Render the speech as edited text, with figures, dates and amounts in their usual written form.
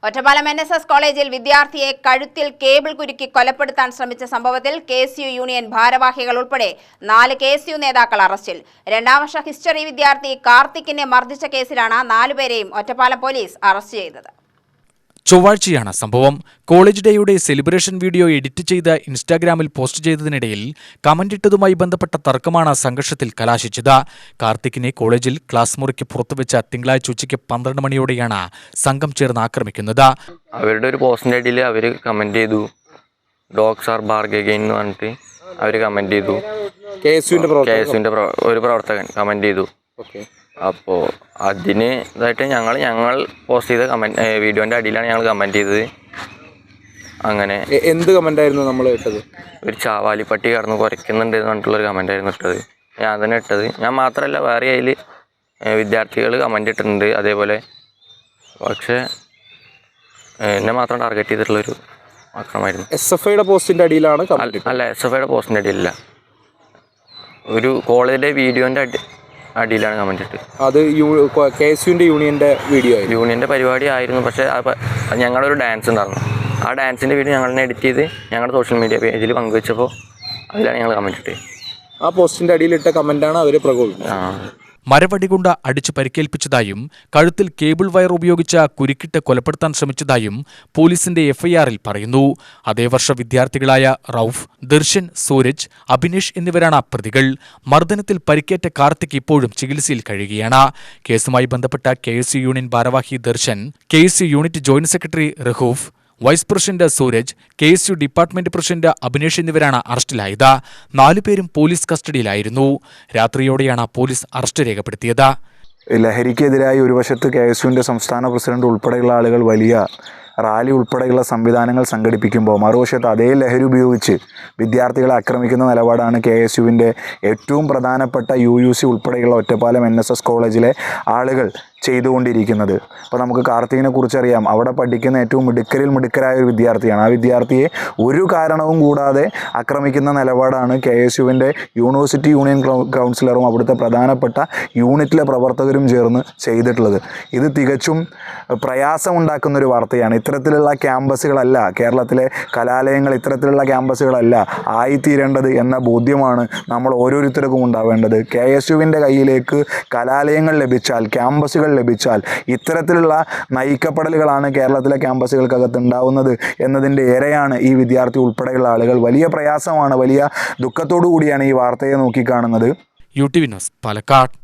Ottapalam NSS കോളേജിൽ വിദ്യാർത്ഥിയെ കഴുത്തിൽ കേബിൾ കുരുക്കി കൊലപ്പെടുത്താൻ ശ്രമിച്ച സംഭവത്തിൽ KSU യൂണിയൻ ഭാരവാഹികൾ ഉൾപ്പെടെ 4 KSU നേതാക്കൾ അറസ്റ്റിൽ. 2ാം വർഷ ഹിസ്റ്ററി വിദ്യാർത്ഥി കാർത്തിക്കിനെ മർദ്ദിച്ച കേസിലാണ് 4 പേരെയും ഒറ്റപ്പാലം പോലീസ് അറസ്റ്റ് ചെയ്തത്. ചൊവ്വാഴ്ചയാണ് സംഭവം. കോളേജ് ഡേയുടെ സെലിബ്രേഷൻ വീഡിയോ എഡിറ്റ് ചെയ്ത് ഇൻസ്റ്റാഗ്രാമിൽ പോസ്റ്റ് ചെയ്തതിനിടയിൽ കമന്റിട്ടതുമായി ബന്ധപ്പെട്ട തർക്കമാണ് സംഘർഷത്തിൽ കലാശിച്ചത്. കാർത്തിക്കിനെ കോളേജിൽ ക്ലാസ് മുറിക്ക് പുറത്തുവെച്ച തിങ്കളാഴ്ച ഉച്ചയ്ക്ക് 12 മണിയോടെയാണ് സംഘം ചേർന്ന് ആക്രമിക്കുന്നത്. അവരുടെ ഒരു പോസ്റ്റിൻ്റെ അടിയിൽ അവർ കമന്റ് ചെയ്തു, ഡോഗ്സ് ആർ ബാർഗെയിൻ എന്ന് പറഞ്ഞിട്ട് അവർ കമന്റ് ചെയ്തു. KSUവിൻ്റെ ഒരു പ്രവർത്തകൻ കമന്റ് ചെയ്തു. അപ്പോൾ അതിന് ഇതായിട്ട് ഞങ്ങൾ പോസ്റ്റ് ചെയ്ത വീഡിയോൻ്റെ അടിയിലാണ് ഞങ്ങൾ കമൻറ്റ് ചെയ്തത്. അങ്ങനെ എന്ത് കമൻ്റ് ആയിരുന്നു നമ്മൾ ഇട്ടത്? ഒരു ചാവാലിപ്പട്ടി കടന്ന് കുറയ്ക്കുന്നുണ്ട് എന്ന് പറഞ്ഞിട്ടുള്ളൊരു കമൻ്റ് ആയിരുന്നു ഇട്ടത്. ഞാൻ തന്നെ ഇട്ടത്. ഞാൻ മാത്രമല്ല, വേറെ അതിൽ വിദ്യാർത്ഥികൾ കമൻ്റ് ഇട്ടിട്ടുണ്ട് അതേപോലെ. പക്ഷേ എന്നെ മാത്രം ടാർഗറ്റ് ചെയ്തിട്ടുള്ളൊരു ആക്രമണമായിരുന്നു. SFIയുടെ പോസ്റ്റിൻ്റെ അടിയിലാണ്? അല്ല, SFIയുടെ പോസ്റ്റിൻ്റെ അടിയിലല്ല, ഒരു കോളേജിലെ വീഡിയോൻ്റെ അടിയിലാണ് കമന്റ് ഇട്ട്. അത് KSUവിൻ്റെ യൂണിയൻ്റെ പരിപാടി ആയിരുന്നു. പക്ഷേ ഞങ്ങളുടെ ഒരു ഡാൻസ് ഉണ്ടായിരുന്നു. ആ ഡാൻസിൻ്റെ വീഡിയോ ഞങ്ങൾ തന്നെ എഡിറ്റ് ചെയ്ത് ഞങ്ങളുടെ സോഷ്യൽ മീഡിയ പേജിൽ പങ്കുവെച്ചപ്പോൾ അതിലാണ് ഞങ്ങൾ കമന്റ് ഇട്ടത്. ആ പോസ്റ്റിൻ്റെ അടിയിലിട്ട കമന്റാണ് അവർ പ്രകോപിപ്പിച്ചത്. മരവടി കൊണ്ട് അടിച്ചു പരിക്കേൽപ്പിച്ചതായും കഴുത്തിൽ കേബിൾ വയർ ഉപയോഗിച്ച് കുരുക്കിട്ട് കൊലപ്പെടുത്താൻ ശ്രമിച്ചതായും പോലീസിന്റെ FIRൽ പറയുന്നു. അതേ വർഷ വിദ്യാർത്ഥികളായ റൌഫ്, ദർശൻ, സൂരജ്, അഭിനേഷ് എന്നിവരാണ് പ്രതികൾ. മർദ്ദനത്തിൽ പരിക്കേറ്റ കാർത്തിക് ഇപ്പോഴും ചികിത്സയിൽ കഴിയുകയാണ്. കേസുമായി ബന്ധപ്പെട്ട KSU യൂണിയൻ ഭാരവാഹി Darshan, KSU unit joint secretary Rauf, vice president Sooraj, KSU department president Abhinesh എന്നിവരാണ് അറസ്റ്റിലായത്. 4 പേരും പോലീസ് കസ്റ്റഡിയിലായിരുന്നു. രാത്രിയോടെയാണ് പോലീസ് അറസ്റ്റ് രേഖപ്പെടുത്തിയത്. ലഹരിക്കെതിരായി ഒരു വശത്ത് KSUവിൻ്റെ സംസ്ഥാന പ്രസിഡന്റ് ഉൾപ്പെടെയുള്ള ആളുകൾ വലിയ റാലി ഉൾപ്പെടെയുള്ള സംവിധാനങ്ങൾ സംഘടിപ്പിക്കുമ്പോൾ മറുവശത്ത് അതേ ലഹരി ഉപയോഗിച്ച് വിദ്യാർത്ഥികളെ ആക്രമിക്കുന്ന നിലപാടാണ് KSUവിൻ്റെ ഏറ്റവും പ്രധാനപ്പെട്ട UUC ഉൾപ്പെടെയുള്ള ഒറ്റപ്പാലം NSS കോളേജിലെ ആളുകൾ ചെയ്തുകൊണ്ടിരിക്കുന്നത്. അപ്പോൾ നമുക്ക് കാർത്തികിനെ കുറിച്ചറിയാം. അവിടെ പഠിക്കുന്ന ഏറ്റവും മിടുക്കരായ ഒരു വിദ്യാർത്ഥിയാണ്. ആ വിദ്യാർത്ഥിയെ ഒരു കാരണവും കൂടാതെ ആക്രമിക്കുന്ന നിലപാടാണ് KSUവിൻ്റെ യൂണിവേഴ്സിറ്റി യൂണിയൻ കൗൺസിലറും അവിടുത്തെ പ്രധാനപ്പെട്ട യൂണിറ്റിലെ പ്രവർത്തകരും ചേർന്ന് ചെയ്തിട്ടുള്ളത്. ഇത് തികച്ചും പ്രയാസമുണ്ടാക്കുന്നൊരു വാർത്തയാണ്. ഇത്തരത്തിലുള്ള ക്യാമ്പസുകളല്ല കേരളത്തിലെ കലാലയങ്ങൾ, ഇത്തരത്തിലുള്ള ക്യാമ്പസുകളല്ല ആയിത്തീരേണ്ടത് എന്ന ബോധ്യമാണ് നമ്മൾ ഓരോരുത്തർക്കും ഉണ്ടാവേണ്ടത്. KSUവിൻ്റെ കയ്യിലേക്ക് കലാലയങ്ങൾ ലഭിച്ചാൽ, ക്യാമ്പസുകൾ ലഭിച്ചാൽ ഇത്തരത്തിലുള്ള നയിക്കപ്പെടലുകളാണ് കേരളത്തിലെ ക്യാമ്പസുകൾക്കകത്ത് ഉണ്ടാവുന്നത് എന്നതിൻ്റെ ഇരയാണ് ഈ വിദ്യാർത്ഥി ഉൾപ്പെടെയുള്ള ആളുകൾ. വലിയ പ്രയാസമാണ്, വലിയ ദുഃഖത്തോടു കൂടിയാണ് ഈ വാർത്തയെ നോക്കിക്കാണുന്നത്. UTV news, Palakkad.